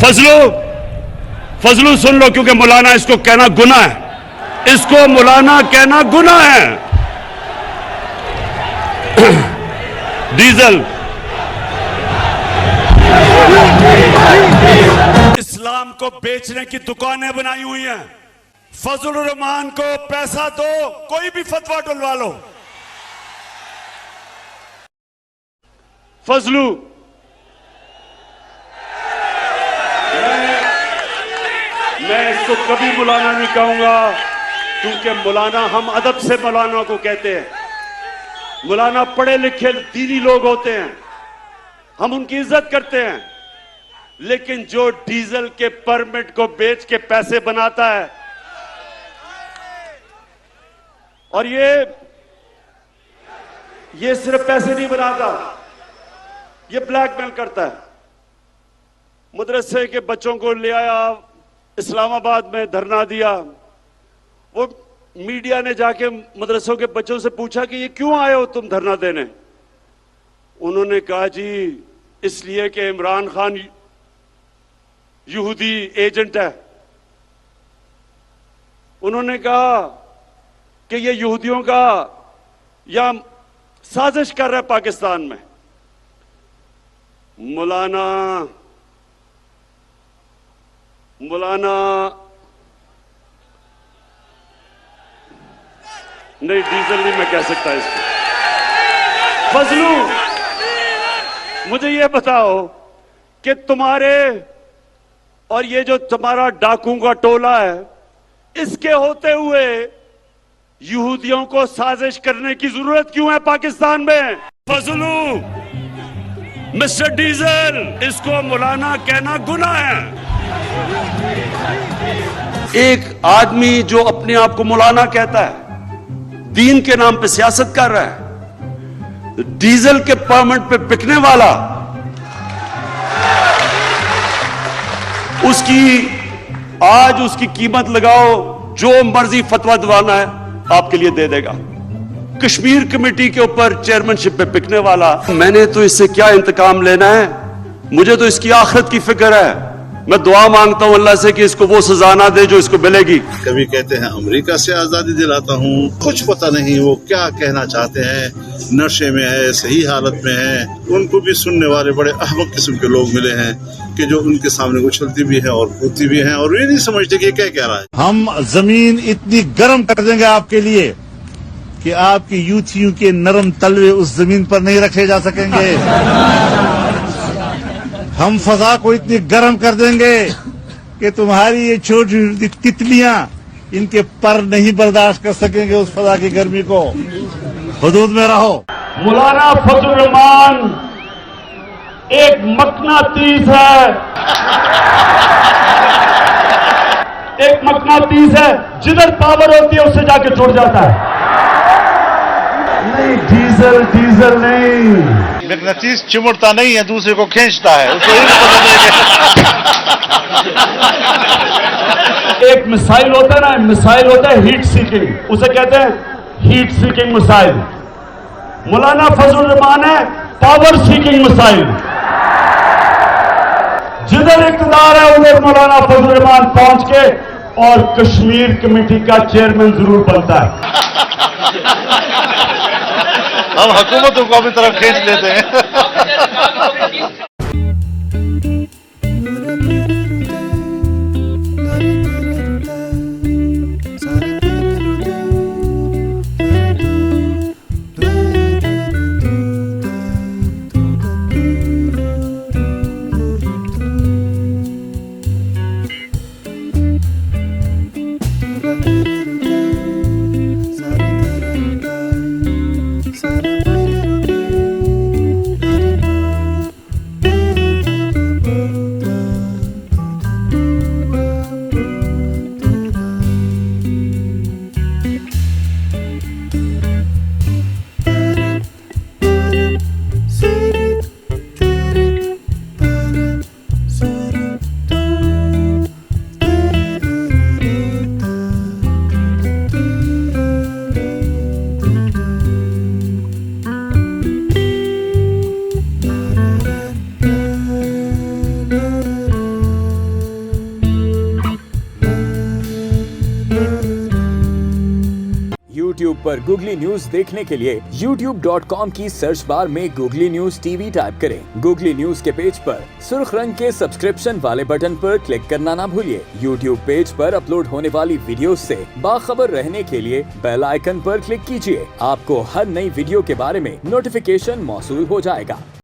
फजलू फजलू सुन लो, क्योंकि मौलाना इसको कहना गुनाह है, इसको मौलाना कहना गुनाह है। डीजल इस्लाम को बेचने की दुकानें बनाई हुई हैं। फजलुर रहमान को पैसा दो, कोई भी फतवा डुलवा लो। फजलू मैं इसको कभी मौलाना नहीं कहूंगा, क्योंकि मौलाना, हम अदब से मौलाना को कहते हैं। मौलाना पढ़े लिखे दीनी लोग होते हैं, हम उनकी इज्जत करते हैं। लेकिन जो डीजल के परमिट को बेच के पैसे बनाता है, और ये सिर्फ पैसे नहीं बनाता, ये ब्लैकमेल करता है। मदरसे के बच्चों को ले आया, इस्लामाबाद में धरना दिया। वो मीडिया ने जाके मदरसों के बच्चों से पूछा कि ये क्यों आए हो तुम धरना देने? उन्होंने कहा जी इसलिए कि इमरान खान यहूदी एजेंट है। उन्होंने कहा कि ये यहूदियों का या साजिश कर रहा है पाकिस्तान में। मौलाना नहीं, डीजल नहीं मैं कह सकता इसको। फजलू मुझे ये बताओ कि तुम्हारे और ये जो तुम्हारा डाकुओं का टोला है, इसके होते हुए यहूदियों को साजिश करने की जरूरत क्यों है पाकिस्तान में? फजलू मिस्टर डीजल, इसको मौलाना कहना गुनाह है। एक आदमी जो अपने आप को मौलाना कहता है, दीन के नाम पे सियासत कर रहा है, डीजल के परमिट पे बिकने वाला, आज उसकी कीमत लगाओ, जो मर्जी फतवा दिवाना है आपके लिए दे देगा। कश्मीर कमेटी के ऊपर चेयरमैनशिप पे बिकने वाला, मैंने तो इससे क्या इंतकाम लेना है? मुझे तो इसकी आखिरत की फिक्र है। मैं दुआ मांगता हूं अल्लाह से कि इसको वो सजा ना दे जो इसको मिलेगी। कभी कहते हैं अमेरिका से आजादी दिलाता हूं, कुछ पता नहीं वो क्या कहना चाहते हैं। नशे में है, सही हालत में है। उनको भी सुनने वाले बड़े अहमक किस्म के लोग मिले हैं कि जो उनके सामने उछलती भी है और कूदती भी है, और ये नहीं समझते कि क्या कह रहा है। हम जमीन इतनी गर्म कर देंगे आपके लिए कि आपकी यूथियों के नरम तलवे उस जमीन पर नहीं रखे जा सकेंगे। हम फजा को इतनी गर्म कर देंगे कि तुम्हारी ये छोटी छोटी तितलियां इनके पर नहीं बर्दाश्त कर सकेंगे उस फजा की गर्मी को। हुदूद में रहो। मौलाना फजलुर रहमान एक मकनातीस है, एक मकनातीस है, जिधर पावर होती है उससे जाके जुड़ जाता है। नहीं, डीजल नहीं। मकनातीस चिमड़ता नहीं है, दूसरे को खींचता है। उसको एक मिसाइल होता है ना, मिसाइल होता है हीट सीकिंग, उसे कहते हैं हीट सीकिंग मिसाइल। मौलाना फजलुर रहमान है पावर सीकिंग मिसाइल। जिधर इक़्तिदार है उधर मौलाना फजलुर रहमान पहुंच के और कश्मीर कमेटी का चेयरमैन जरूर बनता है। हम हुकूमतों को अपनी तरफ खींच लेते हैं। YouTube पर गूगली न्यूज देखने के लिए youtube.com की सर्च बार में गूगली न्यूज टीवी टाइप करें। गूगली न्यूज के पेज पर सुर्ख रंग के सब्सक्रिप्शन वाले बटन पर क्लिक करना ना भूलिए। YouTube पेज पर अपलोड होने वाली वीडियो से बाखबर रहने के लिए बेल आइकन पर क्लिक कीजिए। आपको हर नई वीडियो के बारे में नोटिफिकेशन मौसूल हो जाएगा।